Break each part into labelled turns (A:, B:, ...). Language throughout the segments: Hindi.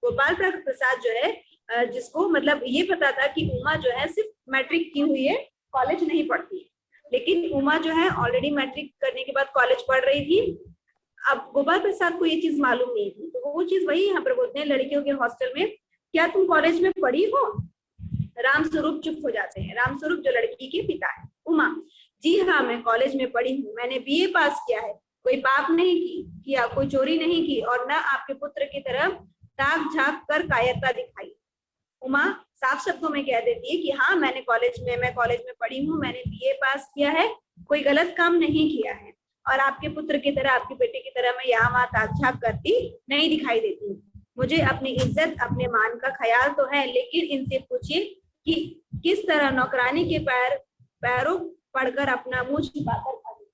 A: गोपाल प्रसाद जो है जिसको मतलब ये पता था कि उमा जो है सिर्फ मैट्रिक की हुई है, कॉलेज नहीं पढ़ती है, लेकिन उमा जो है ऑलरेडी मैट्रिक करने के बाद कॉलेज पढ़ रही थी। अब गोपाल प्रसाद को ये चीज मालूम नहीं थी, तो वो चीज वही यहाँ पर बोलते हैं लड़कियों के हॉस्टल में, क्या तुम कॉलेज में पढ़ी हो? रामस्वरूप चुप हो जाते हैं। रामस्वरूप जो लड़की के पिता है। उमा, जी हाँ मैं कॉलेज में पढ़ी हूँ, मैंने बीए पास किया है, कोई पाप नहीं किया, कोई चोरी नहीं की और न आपके पुत्र की तरफ ताक झांक कर कायरता दिखाई। उमा साफ शब्दों में कह देती है कि हाँ मैं कॉलेज में पढ़ी हूँ, मैंने बीए पास किया है, कोई गलत काम नहीं किया है और आपके पुत्र की तरह, आपके बेटे की तरह मैं यहाँ वहां ताक झांक करती नहीं दिखाई देती हूँ। मुझे अपनी इज्जत अपने मान का ख्याल तो है, लेकिन इनसे पूछिए कि किस तरह नौकरानी के पैरों पढ़कर अपना मुंह छिपाकर खाती।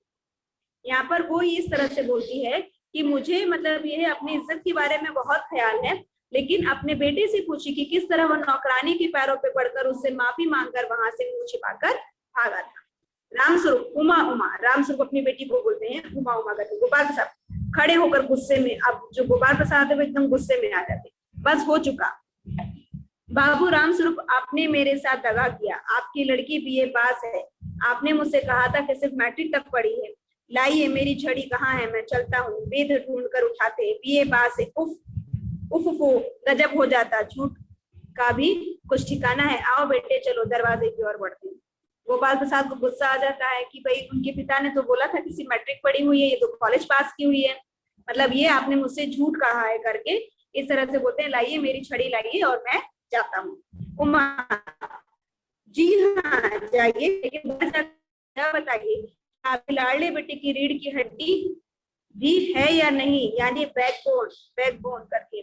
A: यहाँ पर वो इस तरह से बोलती है कि मुझे मतलब ये अपनी इज्जत के बारे में बहुत ख्याल है, लेकिन अपने बेटे से पूछी कि किस तरह वो नौकरानी के पैरों पे पड़कर उससे माफी मांगकर वहां से मुंह छिपाकर भागा था। रामस्वरूप, उमा रामस्वरूप अपनी बेटी को बोलते हैं उमा करके। गोपाल प्रसाद खड़े होकर गुस्से में, अब जो गोपाल प्रसाद है वो एकदम गुस्से में आ जाते, बस हो चुका बाबू रामस्वरूप, आपने मेरे साथ दगा किया, आपकी लड़की बीए पास है, आपने मुझसे कहा था कि सिर्फ मैट्रिक तक पढ़ी है, लाइए मेरी छड़ी कहाँ है, मैं चलता हूँ। वेद ढूंढ कर उठाते, बीए पास है, उफ उफ गजब हो जाता, झूठ का भी कुछ ठिकाना है, आओ बेटे चलो दरवाजे की ओर बढ़ते हैं। गोपाल प्रसाद को गुस्सा आ जाता है कि भाई उनके पिता ने तो बोला था कि सिर्फ मैट्रिक पढ़ी हुई है, ये तो कॉलेज पास की हुई है, मतलब ये आपने मुझसे झूठ कहा है करके इस तरह से बोलते हैं, लाइए मेरी छड़ी लाइए और मैं जाता हूँ। उमा, जी हाँ जाइए, लेकिन बताइए आपके लाडले बेटे की रीढ़ की हड्डी भी है या नहीं, यानी बैकबोन करके।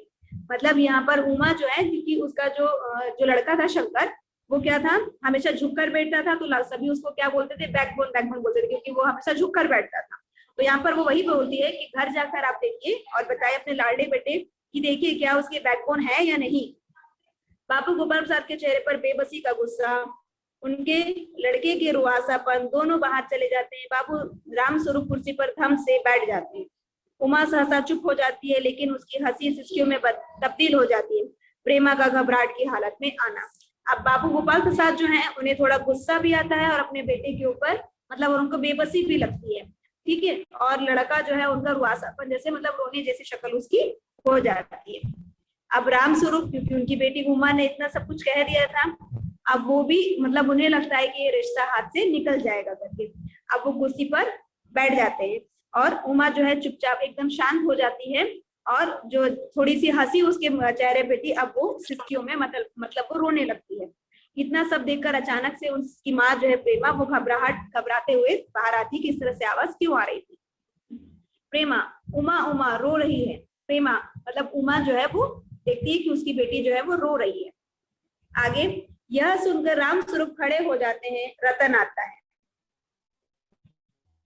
A: मतलब यहाँ पर उमा जो है, क्योंकि उसका जो लड़का था शंकर, वो क्या था, हमेशा झुक कर बैठता था, तो सभी उसको क्या बोलते थे, बैकबोन बोलते थे, क्योंकि वो हमेशा झुक कर बैठता था। तो यहाँ पर वो वही बोलती है कि घर जाकर आप देखिए और बताइए अपने लाडले बेटे कि देखिए क्या उसके बैकबोन है या नहीं। बापू गोपाल प्रसाद के चेहरे पर बेबसी का गुस्सा, उनके लड़के के रुआसापन, दोनों बाहर चले जाते हैं। बाबू रामस्वरूप कुर्सी पर थम से बैठ जाते हैं। उमा सहसा चुप हो जाती है, लेकिन उसकी हंसी सिसकियों में तब्दील हो जाती है, प्रेमा का घबराहट की हालत में आना। अब बाबू गोपाल प्रसाद जो है उन्हें थोड़ा गुस्सा भी आता है और अपने बेटे के ऊपर मतलब उनको बेबसी भी लगती है, ठीक है, और लड़का जो है उनका रुआसापन जैसे मतलब रोने जैसी शक्ल उसकी हो जाती है। अब रामस्वरूप, क्योंकि उनकी बेटी उमा ने इतना सब कुछ कह दिया था, अब वो भी मतलब उन्हें लगता है कि ये रिश्ता हाथ से निकल जाएगा करके, अब वो कुर्सी पर बैठ जाते हैं और उमा जो है चुपचाप एकदम शांत हो जाती है और जो थोड़ी सी हंसी उसके चेहरे पे थी अब वो सिसकियों में मतलब वो रोने लगती है। इतना सब देखकर अचानक से उसकी माँ जो है प्रेमा, वो घबराते हुए बाहर आती कि इस तरह से आवाज क्यों आ रही थी। प्रेमा, उमा रो रही है। प्रेमा मतलब उमा जो है वो देखती है कि उसकी बेटी जो है वो रो रही है। आगे, यह सुनकर रामस्वरूप खड़े हो जाते हैं, रतन आता है।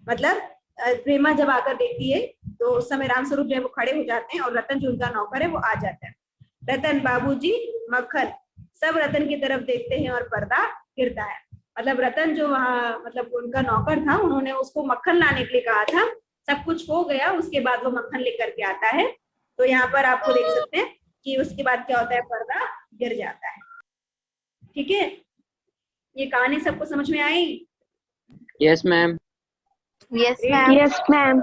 A: मतलब प्रेमा जब आकर देखती है तो उस समय रामस्वरूप जो है वो खड़े हो जाते हैं और रतन जो उनका नौकर है वो आ जाता है। रतन, बाबूजी, मक्खन, सब रतन की तरफ देखते हैं और पर्दा गिरता है। मतलब रतन जो वहाँ मतलब उनका नौकर था, उन्होंने उसको मक्खन लाने के लिए कहा था, सब कुछ हो गया, उसके बाद वो मक्खन लेकर के आता है। तो यहाँ पर आपको देख सकते हैं कि उसके बाद क्या होता है, पर्दा गिर जाता है। ठीक है, ये कहानी सबको समझ में आई?
B: Yes ma'am.
C: Yes ma'am.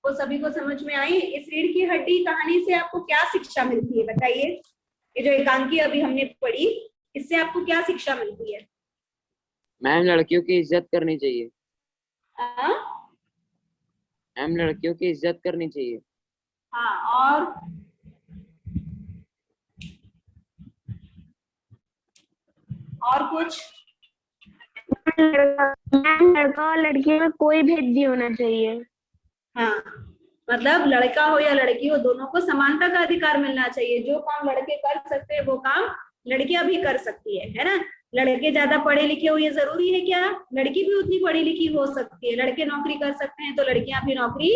A: वो सभी को समझ में आई? इस रीढ़ की हड्डी कहानी से आपको क्या शिक्षा मिलती है बताइए? ये जो एकांकी अभी हमने पढ़ी, इससे आपको क्या शिक्षा मिलती है?
B: मैम लड़कियों की इज्जत करनी चाहिए। मैम लड़कियों की इज्जत करनी चाहिए।
A: हाँ, और कुछ?
C: लड़का और लड़की में कोई भेद नहीं होना चाहिए।
A: हाँ, मतलब लड़का हो या लड़की हो, दोनों को समानता का अधिकार मिलना चाहिए। जो काम लड़के कर सकते हैं वो काम लड़कियां भी कर सकती है ना। लड़के ज्यादा पढ़े लिखे हो ये जरूरी है क्या? लड़की भी उतनी पढ़ी लिखी हो सकती है। लड़के नौकरी कर सकते हैं तो लड़कियां भी नौकरी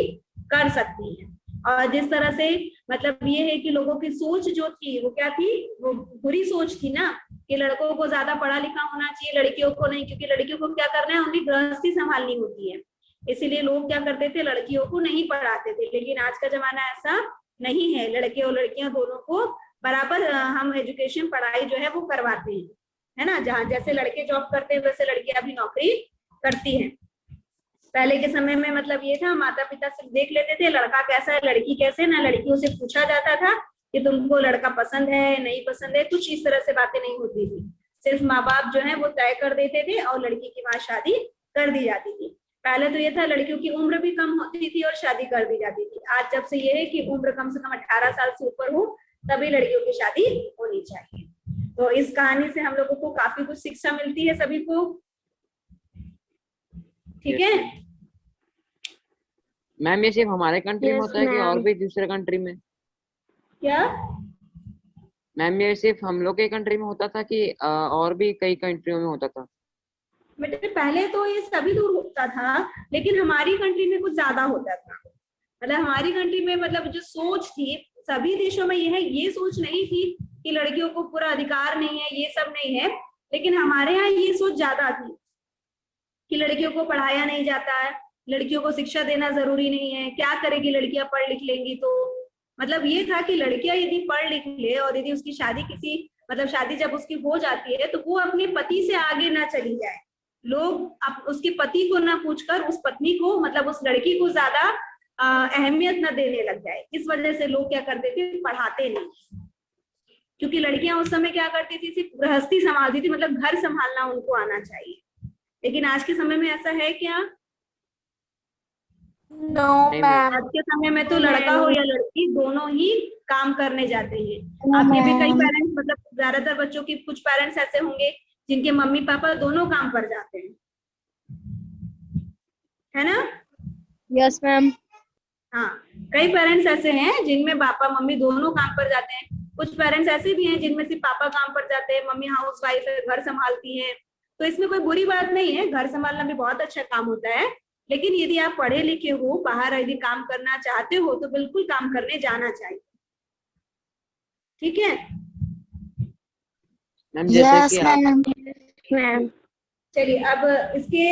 A: कर सकती हैं। और जिस तरह से मतलब ये है कि लोगों की सोच जो थी वो क्या थी, वो बुरी सोच थी ना, कि लड़कों को ज्यादा पढ़ा लिखा होना चाहिए, लड़कियों को नहीं, क्योंकि लड़कियों को क्या करना है, उनकी गृहस्थी संभालनी होती है। इसीलिए लोग क्या करते थे, लड़कियों को नहीं पढ़ाते थे। लेकिन आज का जमाना ऐसा नहीं है, लड़के और लड़कियां दोनों को बराबर हम एजुकेशन पढ़ाई जो है वो करवाते हैं, है ना। जहाँ जैसे लड़के जॉब करते हैं वैसे लड़कियां भी नौकरी करती हैं। पहले के समय में मतलब ये था, माता पिता सिर्फ देख लेते थे लड़का कैसा है लड़की कैसे, ना लड़कियों से पूछा जाता था कि तुमको लड़का पसंद है नहीं पसंद है, कुछ इस तरह से बातें नहीं होती थी। सिर्फ माँ बाप जो है वो तय कर देते थे और लड़की की वहां शादी कर दी जाती थी। पहले तो ये था लड़कियों की उम्र भी कम होती थी और शादी कर दी जाती थी। आज जब से ये है कि उम्र कम से कम 18 साल से ऊपर हो तभी लड़कियों की शादी होनी चाहिए। तो इस कहानी से हम लोगों को काफी कुछ शिक्षा मिलती है सभी को, ठीक है।
B: मैम ये सिर्फ हमारे कंट्री में
C: Yes,
B: होता है कि और
C: ma'am.
B: भी दूसरे कंट्री में?
A: क्या?
B: मैम ये सिर्फ हम लोग के कंट्री में होता था कि और भी कई कंट्रियों में होता था?
A: बेटे पहले तो ये सभी दूर होता था, लेकिन हमारी कंट्री में कुछ ज्यादा होता था। मतलब हमारी कंट्री में मतलब जो सोच थी, सभी देशों में ये है, ये सोच नहीं थी कि लड़कियों को पूरा अधिकार नहीं है, ये सब नहीं है। लेकिन हमारे यहाँ ये सोच ज्यादा थी कि लड़कियों को पढ़ाया नहीं जाता है, लड़कियों को शिक्षा देना जरूरी नहीं है, क्या करेगी लड़कियां पढ़ लिख लेंगी तो। मतलब ये था कि लड़कियां यदि पढ़ लिख ले और यदि उसकी शादी किसी मतलब शादी जब उसकी हो जाती है तो वो अपने पति से आगे ना चली जाए। लोग उसके पति को ना पूछकर उस पत्नी को मतलब उस लड़की को ज्यादा अहमियत न देने लग जाए। इस वजह से लोग क्या करते थे, पढ़ाते नहीं। क्योंकि लड़कियां उस समय क्या करती थी, सिर्फ गृहस्थी संभालती थी, मतलब घर संभालना उनको आना चाहिए। लेकिन आज के समय में ऐसा है क्या?
C: No,
B: नहीं मैम।
A: आज के समय में तो
C: No,
A: लड़का हो
C: ma'am.
A: या लड़की दोनों ही काम करने जाते हैं।
C: No,
A: आपके भी कई
C: ma'am.
A: पेरेंट्स मतलब ज्यादातर बच्चों की कुछ पेरेंट्स ऐसे होंगे जिनके मम्मी पापा दोनों काम पर जाते हैं, है ना।
C: Yes, ma'am.
A: हाँ, कई पेरेंट्स ऐसे हैं जिनमें पापा मम्मी दोनों काम पर जाते हैं। कुछ पेरेंट्स ऐसे भी हैं जिनमें सिर्फ पापा काम पर जाते हैं, मम्मी हाउस वाइफ है, घर संभालती है। तो इसमें कोई बुरी बात नहीं है, घर संभालना भी बहुत अच्छा काम होता है। लेकिन यदि आप पढ़े लिखे हो, बाहर यदि काम करना चाहते हो तो बिल्कुल काम करने जाना चाहिए, ठीक है।
B: मैम जैसे कि आप
C: Ma'am.
A: चलिए अब इसके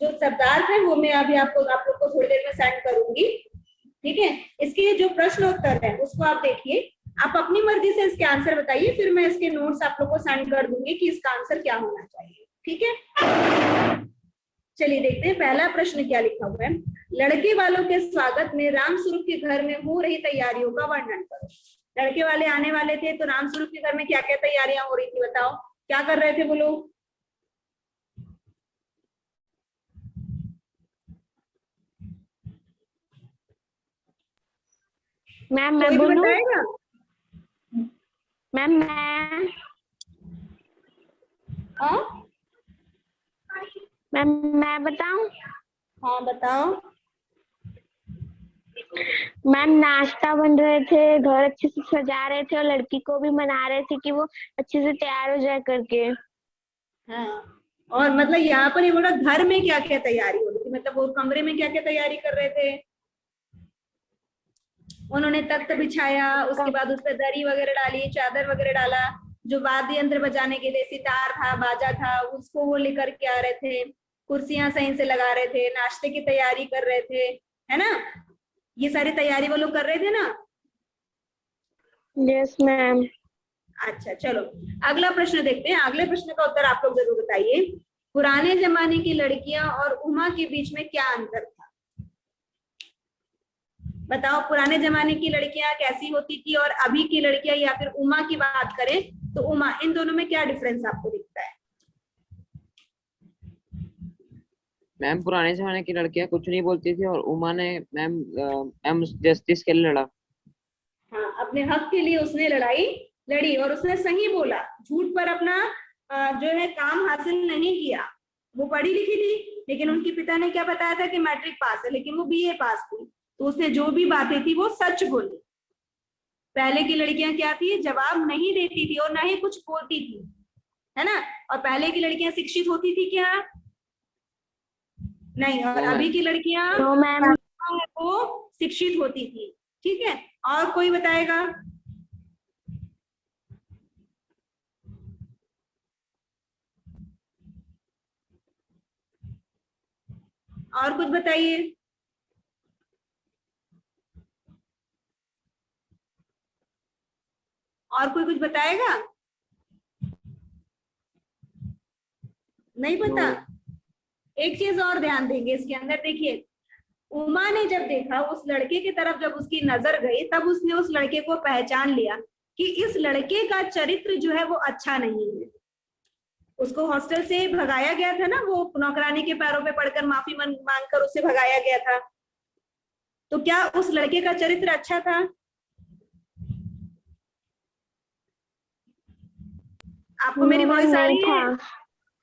A: जो शब्दार्थ है वो मैं अभी आप लोग को थोड़ी देर में सेंड करूंगी, ठीक है। इसके जो प्रश्न उत्तर है उसको आप देखिए, आप अपनी मर्जी से इसके आंसर बताइए, फिर मैं इसके नोट्स आप लोग को सेंड कर दूंगी कि इसका आंसर क्या होना चाहिए, ठीक है। चलिए देखते हैं पहला प्रश्न क्या लिखा हुआ है। लड़के वालों के स्वागत में रामस्वरूप के घर में हो रही तैयारियों का वर्णन करो। लड़के वाले आने वाले थे तो रामस्वरूप के घर में क्या क्या तैयारियां हो रही थी, बताओ क्या कर रहे थे वो लोग।
C: मैम मैं
A: कोई भी
C: बोलूं?
A: बताएगा?
C: मैम मैं
A: हाँ
C: मैम मैं बताऊं?
A: हाँ बताओ।
C: मैम नाश्ता बन रहे थे, घर अच्छे से सजा रहे थे और लड़की को भी मना रहे थे कि वो अच्छे से तैयार हो जाए करके।
A: हाँ, और मतलब यहाँ पर ये बोला घर में क्या क्या तैयारी हो रही थी, मतलब वो कमरे में क्या क्या तैयारी कर रहे थे। उन्होंने तख्त बिछाया, उसके बाद उस पर दरी वगैरह डाली, चादर वगैरह डाला, जो वाद्य यंत्र बजाने के लिए सितार था बाजा था उसको वो लेकर के आ रहे थे, कुर्सियां सही से लगा रहे थे, नाश्ते की तैयारी कर रहे थे, है ना। ये सारी तैयारी वो लोग कर रहे थे ना।
C: Yes ma'am.
A: अच्छा चलो अगला प्रश्न देखते हैं। अगले प्रश्न का उत्तर आप लोग जरूर बताइए। पुराने जमाने की लड़कियां और उमा के बीच में क्या अंतर था। बताओ पुराने जमाने की लड़कियां कैसी होती थी और अभी की लड़कियां, या फिर उमा की बात करें तो उमा, इन दोनों में क्या डिफरेंस आपको दिखता है।
B: मैम पुराने जमाने की लड़कियां कुछ नहीं बोलती थी और उमा ने मैम जस्टिस के लिए लड़ा।
A: हाँ, अपने हक के लिए उसने लड़ाई लड़ी और उसने सही बोला, झूठ पर अपना जो है काम हासिल नहीं किया। वो पढ़ी लिखी थी लेकिन उनके पिता ने क्या बताया था कि मैट्रिक पास है, लेकिन वो बीए पास थी, तो उसने जो भी बातें थी वो सच बोली। पहले की लड़कियां क्या थी, जवाब नहीं देती थी और ना ही कुछ बोलती थी, है ना। और पहले की लड़कियां शिक्षित होती थी क्या, नहीं। और
B: नो
A: अभी
B: मैम।
A: की लड़कियां
C: नो मैम।
A: वो शिक्षित होती थी, ठीक है। और कोई बताएगा। और कुछ बताइए। और कोई कुछ बताएगा? नहीं पता? एक चीज और ध्यान देंगे इसके अंदर, देखिए उमा ने जब देखा उस लड़के की तरफ, जब उसकी नजर गई तब उसने उस लड़के को पहचान लिया कि इस लड़के का चरित्र जो है वो अच्छा नहीं है। उसको हॉस्टल से भगाया गया था ना, वो नौकरानी के पैरों पे पड़कर माफी मांगकर उससे भगाया गया था, तो क्या उस लड़के का चरित्र अच्छा था? आपको मेरी वॉइस आ रही है?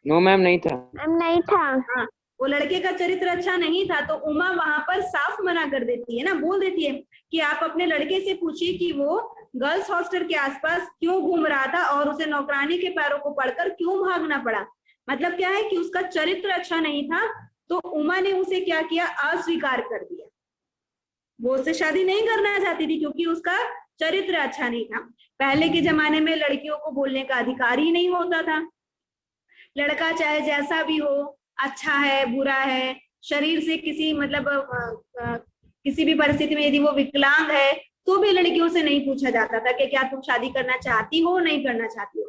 B: नो मैम, नहीं था।
C: मैम नहीं था।
A: हाँ, वो लड़के का चरित्र अच्छा नहीं था, तो उमा वहां पर साफ मना कर देती है ना, बोल देती है कि आप अपने लड़के से पूछिए कि वो गर्ल्स हॉस्टल के आसपास क्यों घूम रहा था और उसे नौकरानी के पैरों को पड़कर क्यों भागना पड़ा। मतलब क्या है कि उसका चरित्र अच्छा नहीं था, तो उमा ने उसे क्या किया, अस्वीकार कर दिया। वो उससे शादी नहीं करना चाहती थी क्योंकि उसका चरित्र अच्छा नहीं था। पहले के जमाने में लड़कियों को बोलने का अधिकार ही नहीं होता था। लड़का चाहे जैसा भी हो, अच्छा है बुरा है, शरीर से किसी मतलब किसी भी परिस्थिति में यदि वो विकलांग है तो भी लड़कियों से नहीं पूछा जाता था कि क्या तुम शादी करना चाहती हो नहीं करना चाहती हो।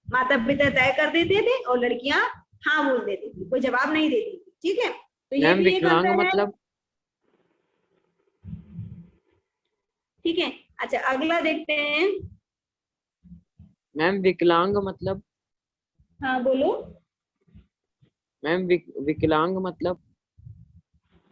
A: माता पिता तय कर देते थे और लड़कियां हाँ बोल देती थी, कोई जवाब नहीं देती थी। ठीक है, तो ये
B: मैम
A: भी एक
B: विकलांग
A: अंतर है।
B: मतलब?
A: ठीक है, अच्छा अगला देखते हैं।
B: मैम विकलांग मतलब?
A: हाँ बोलो।
B: मैम विकलांग मतलब?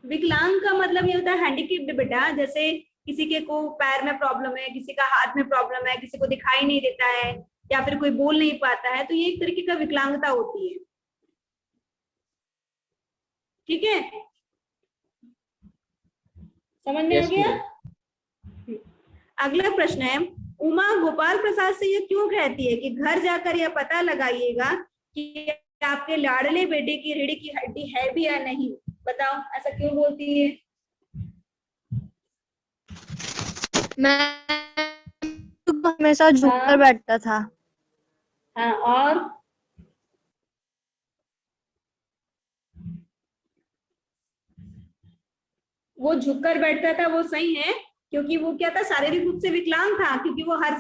A: विकलांग का मतलब ये होता है हैंडीकेप्ड बेटा, जैसे किसी के को पैर में प्रॉब्लम है, किसी का हाथ में प्रॉब्लम है, किसी को दिखाई नहीं देता है या फिर कोई बोल नहीं पाता है, तो ये एक तरीके का विकलांगता होती है। ठीक है, समझ में आ
B: यस
A: गया?
B: मैम।
A: अगला प्रश्न है, उमा गोपाल प्रसाद से ये क्यों कहती है कि घर जाकर यह पता लगाइएगा कि आपके लाडले बेटे की रीढ़ की हड्डी है भी या नहीं। बताओ ऐसा क्यों बोलती है?
D: मैं हमेशा झुककर बैठता था।
A: हाँ, और वो झुककर बैठता था वो सही है, क्योंकि वो क्या था, शारीरिक रूप से विकलांग था, क्योंकि वो हर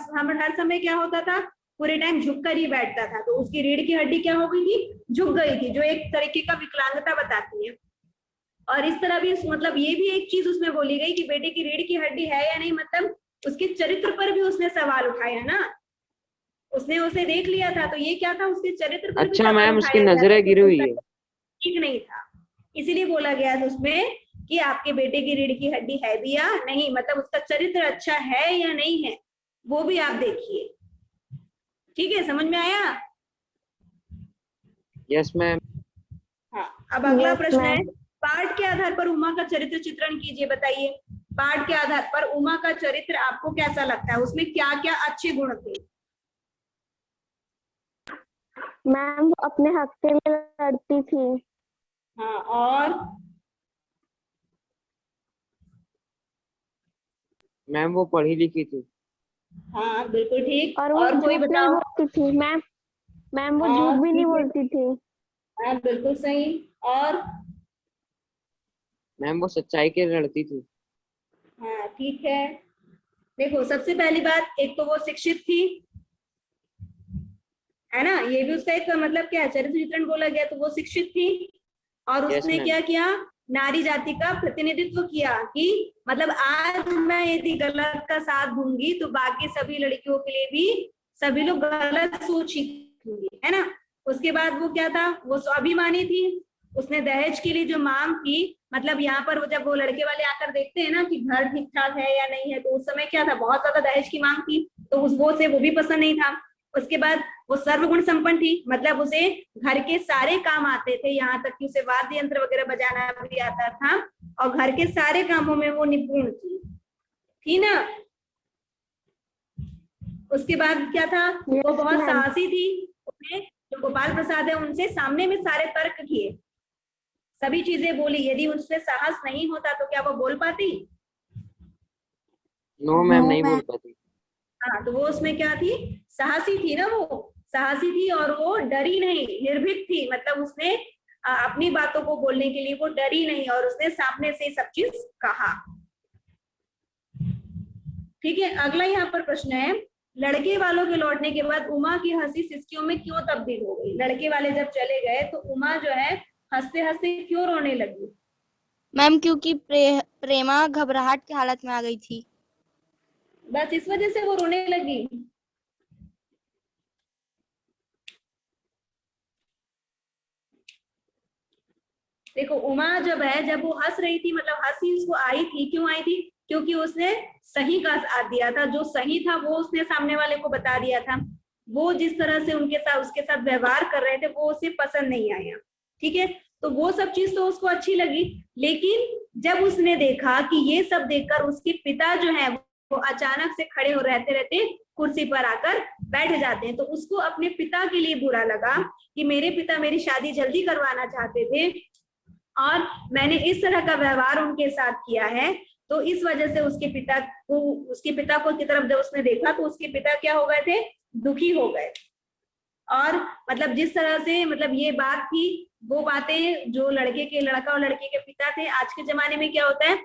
A: समय क्या होता था, पूरे टाइम झुककर ही बैठता था, तो उसकी रीढ़ की हड्डी क्या हो गई थी, झुक गई थी, जो एक तरीके का विकलांगता बताती है। और इस तरह भी मतलब ये भी एक चीज उसमें बोली गई कि बेटे की रीढ़ की हड्डी है या नहीं, मतलब उसके चरित्र पर भी उसने सवाल उठाया ना, उसने उसे देख लिया था तो ये क्या था, उसके चरित्र पर भी
B: अच्छा
A: सवाल
B: मैम, उसकी
A: उठाया गया
B: नजरें
A: था,
B: गिरी हुई है।
A: ठीक नहीं था, इसीलिए बोला गया था उसमें कि आपके बेटे की रीढ़ की हड्डी है भी या नहीं, मतलब उसका चरित्र अच्छा है या नहीं है, वो भी आप देखिए। ठीक है, समझ में आया?
B: Yes ma'am.
A: हाँ, अब अगला
C: Yes,
A: प्रश्न है,
C: ma'am.
A: पाठ के आधार पर उमा का चरित्र चित्रण कीजिए। बताइए, पाठ के आधार पर उमा का चरित्र आपको कैसा लगता है, उसमें क्या क्या अच्छे गुण थे?
C: मैम वो अपने हक के लिए लड़ती थी।
A: हाँ, और
B: मैम वो पढ़ी लिखी थी।
A: हाँ बिल्कुल ठीक,
C: और वो
A: और कोई
C: झूठ नहीं
A: बताओ?
C: बोलती थी मैम। मैम वो
A: हाँ
C: झूठ भी नहीं
A: ठीक है,
C: बोलती थी।
A: हाँ बिल्कुल सही, और
B: मैम वो सच्चाई के लिए लड़ती थी।
A: हाँ ठीक है। देखो सबसे पहली बात, एक तो वो शिक्षित थी, है ना, ये भी उसका एक मतलब क्या है, चरित्र चित्रण बोला गया, तो वो शिक्षित थी और
B: Yes,
A: उसने
B: ma'am.
A: क्या किया, नारी जाति का प्रतिनिधित्व किया, कि मतलब आज मैं यदि गलत का साथ दूंगी तो बाकी सभी लड़कियों के लिए भी सभी लोग गलत सोच सीखेंगे, है ना। उसके बाद वो क्या था, वो स्वाभिमानी थी, उसने दहेज के लिए जो मांग की, मतलब यहाँ पर वो जब वो लड़के वाले आकर देखते हैं ना कि घर ठीक ठाक है या नहीं है, तो उस समय क्या था, बहुत ज्यादा दहेज की मांग थी, तो उस वो से वो भी पसंद नहीं था। उसके बाद वो सर्वगुण संपन्न थी, मतलब उसे घर के सारे काम आते थे, यहाँ तक कि उसे वाद्य यंत्र वगैरह बजाना भी आता था और घर के सारे कामों में वो निपुण थी ना। उसके बाद क्या था, वो
C: Yes,
A: बहुत
C: ma'am.
A: साहसी थी, उसने जो गोपाल प्रसाद है उनसे सामने में सारे तर्क किए, सभी चीजें बोली, यदि उससे साहस नहीं होता तो क्या वो बोल पाती?
B: नो मैम,
D: No,
B: नहीं बोल
D: ma'am.
B: पाती।
A: हाँ, तो वो उसमें क्या थी, साहसी थी ना, वो साहसी थी और वो डरी नहीं, निर्भीक थी, मतलब उसने अपनी बातों को बोलने के लिए वो डरी नहीं और उसने सामने से सब चीज कहा। ठीक है, अगला यहाँ पर प्रश्न है, लड़के वालों के लौटने के बाद उमा की हंसी सिसकियों में क्यों तब्दील हो गई? लड़के वाले जब चले गए तो उमा जो है हंसते हंसते क्यों रोने लगी?
D: मैम क्योंकि प्रेमा घबराहट की हालत में आ गई थी।
A: बस इस वजह से वो रोने लगी। देखो उमा जब वो हंस रही थी, मतलब हंसी उसको आई थी, क्यों आई थी? क्योंकि उसने सही का साथ दिया था, जो सही था वो उसने सामने वाले को बता दिया था। वो जिस तरह से उसके साथ व्यवहार कर रहे थे वो उसे पसंद नहीं आया, ठीक है। तो वो सब चीज तो उसको अच्छी लगी, लेकिन जब उसने देखा कि ये सब देखकर उसके पिता जो है वो अचानक से खड़े हो रहते रहते कुर्सी पर आकर बैठ जाते हैं, तो उसको अपने पिता के लिए बुरा लगा कि मेरे पिता मेरी शादी जल्दी करवाना चाहते थे और मैंने इस तरह का व्यवहार उनके साथ किया है। तो इस वजह से उसके पिता को की तरफ जब उसने देखा तो उसके पिता क्या हो गए थे? दुखी हो गए। और मतलब जिस तरह से मतलब ये बात थी, वो बातें जो लड़का और लड़के के पिता थे, आज के जमाने में क्या होता है,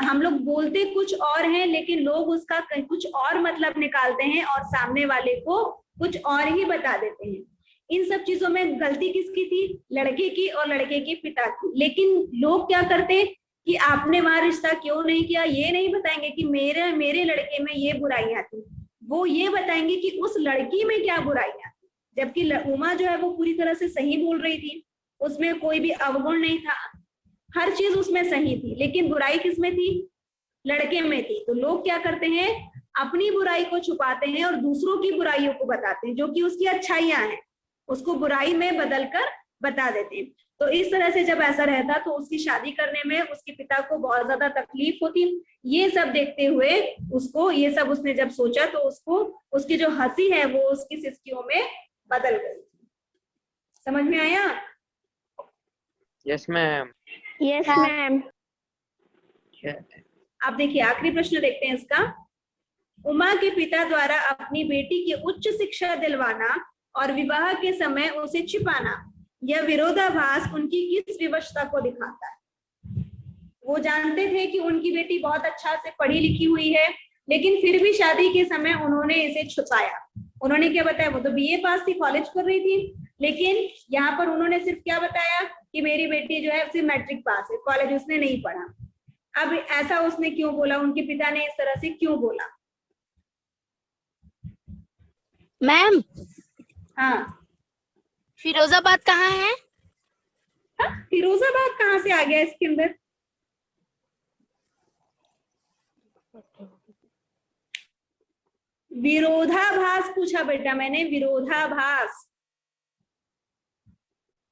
A: हम लोग बोलते कुछ और हैं लेकिन लोग उसका कुछ और मतलब निकालते हैं और सामने वाले को कुछ और ही बता देते हैं। इन सब चीजों में गलती किसकी थी? लड़के की और लड़के के पिता की। लेकिन लोग क्या करते कि आपने वहां रिश्ता क्यों नहीं किया, ये नहीं बताएंगे कि मेरे लड़के में ये बुराइयां थी, वो ये बताएंगे कि उस लड़की में क्या बुराइयां थी। जबकि उमा जो है वो पूरी तरह से सही बोल रही थी, उसमें कोई भी अवगुण नहीं था, हर चीज उसमें सही थी, लेकिन बुराई किसमें थी? लड़के में थी। तो लोग क्या करते हैं, अपनी बुराई को छुपाते हैं और दूसरों की बुराइयों को बताते हैं, जो कि उसकी अच्छाइयां हैं उसको बुराई में बदलकर बता देते हैं। तो इस तरह से जब ऐसा रहता तो उसकी शादी करने में उसके पिता को बहुत ज्यादा तकलीफ होती। ये सब देखते हुए उसको, ये सब उसने जब सोचा तो उसको उसकी जो हंसी है वो उसकी सिसकियों में बदल गई। समझ में आया?
B: Yes ma'am.
C: Yes ma'am.
A: आप देखिए आखिरी प्रश्न देखते हैं इसका। उमा के पिता द्वारा अपनी बेटी की उच्च शिक्षा दिलवाना और विवाह के समय उसे छिपाना, यह विरोधाभास उनकी किस विवशता को दिखाता है? वो जानते थे कि उनकी बेटी बहुत अच्छा से पढ़ी लिखी हुई है, लेकिन फिर भी शादी के समय उन्होंने इसे छुपाया। उन्होंने क्या बताया? वो तो बीए पास थी, कॉलेज कर रही थी, लेकिन यहाँ पर उन्होंने सिर्फ क्या बताया कि मेरी बेटी जो है सिर्फ मैट्रिक पास है, कॉलेज उसने नहीं पढ़ा। अब ऐसा उसने क्यों बोला? उनके पिता ने इस तरह से क्यों बोला?
D: मैम
A: हाँ,
D: फिरोजाबाद कहाँ है?
A: फिरोजाबाद कहाँ से आ गया इसके अंदर? विरोधाभास पूछा बेटा मैंने, विरोधाभास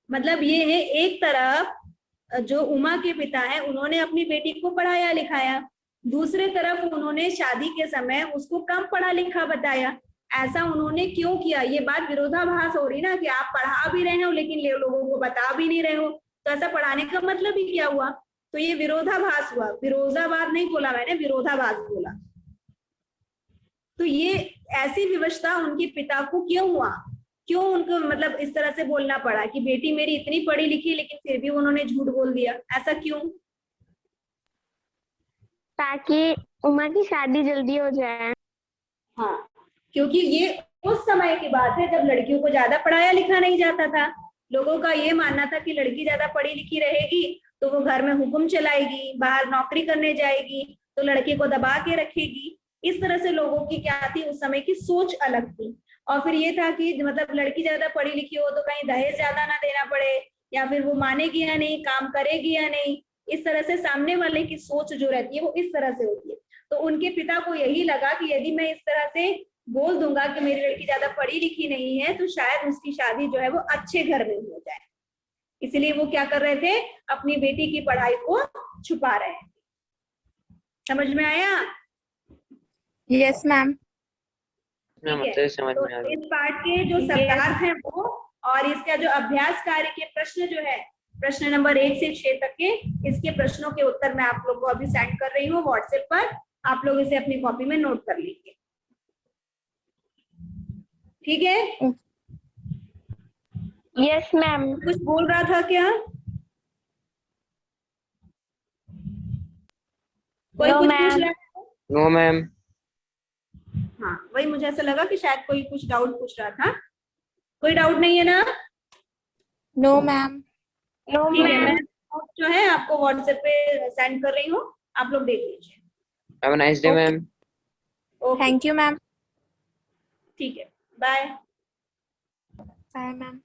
A: मतलब ये है, एक तरफ जो उमा के पिता है उन्होंने अपनी बेटी को पढ़ाया लिखाया, दूसरे तरफ उन्होंने शादी के समय उसको कम पढ़ा लिखा बताया। ऐसा उन्होंने क्यों किया? ये बात विरोधाभास हो रही ना, कि आप पढ़ा भी रहे हो लेकिन लोगों को बता भी नहीं रहे हो, तो ऐसा पढ़ाने का मतलब ही क्या हुआ? तो ये विरोधाभास हुआ। फिरोजाबाद नहीं बोला मैंने, विरोधाभास बोला। तो ये ऐसी विवशता उनके पिता को क्यों हुआ? क्यों उनको मतलब इस तरह से बोलना पड़ा कि बेटी मेरी इतनी पढ़ी लिखी लेकिन फिर भी उन्होंने झूठ बोल दिया? ऐसा क्यों?
C: ताकि उमा की शादी जल्दी हो जाए।
A: हाँ, क्योंकि ये उस समय की बात है जब लड़कियों को ज्यादा पढ़ाया लिखा नहीं जाता था। लोगों का ये मानना था कि लड़की ज्यादा पढ़ी लिखी रहेगी तो वो घर में हुक्म चलाएगी, बाहर नौकरी करने जाएगी तो लड़के को दबा के रखेगी। इस तरह से लोगों की क्या थी, उस समय की सोच अलग थी। और फिर ये था कि मतलब लड़की ज्यादा पढ़ी लिखी हो तो कहीं दहेज ज्यादा ना देना पड़े, या फिर वो मानेगी या नहीं, काम करेगी या नहीं। इस तरह से सामने वाले की सोच जो रहती है वो इस तरह से होती है। तो उनके पिता को यही लगा कि यदि मैं इस तरह से बोल दूंगा कि मेरी लड़की ज्यादा पढ़ी लिखी नहीं है तो शायद उसकी शादी जो है वो अच्छे घर में हो जाए। इसलिए वो क्या कर रहे थे, अपनी बेटी की पढ़ाई को छुपा रहे थे। समझ में आया?
D: Yes ma'am.
A: ठीक है,
B: समझ
A: तो
B: में आ गया।
A: इस पाठ के जो शब्दार्थ हैं वो और इसका जो अभ्यास कार्य के प्रश्न जो है, प्रश्न नंबर 1 से 6 तक के, इसके प्रश्नों के उत्तर मैं आप लोग को अभी सेंड कर रही हूँ व्हाट्सएप पर। आप लोग इसे अपनी कॉपी में नोट कर लीजिए, ठीक है?
C: Yes ma'am.
A: कुछ बोल रहा था क्या कोई?
C: No,
A: कुछ
C: ma'am.
A: पूछ रहा है?
B: No ma'am.
A: हाँ वही मुझे ऐसा लगा कि शायद कोई कुछ डाउट पूछ रहा था। कोई डाउट नहीं है ना?
D: No ma'am.
C: नो
A: ठीक है,
C: मैम।
A: मैं note जो है आपको व्हाट्सएप पे सेंड कर रही हूँ, आप लोग देख लीजिए।
B: Have a nice day
D: Okay.
B: Ma'am.
A: Okay
D: thank you ma'am.
A: ठीक है, बाय।
D: Bye ma'am.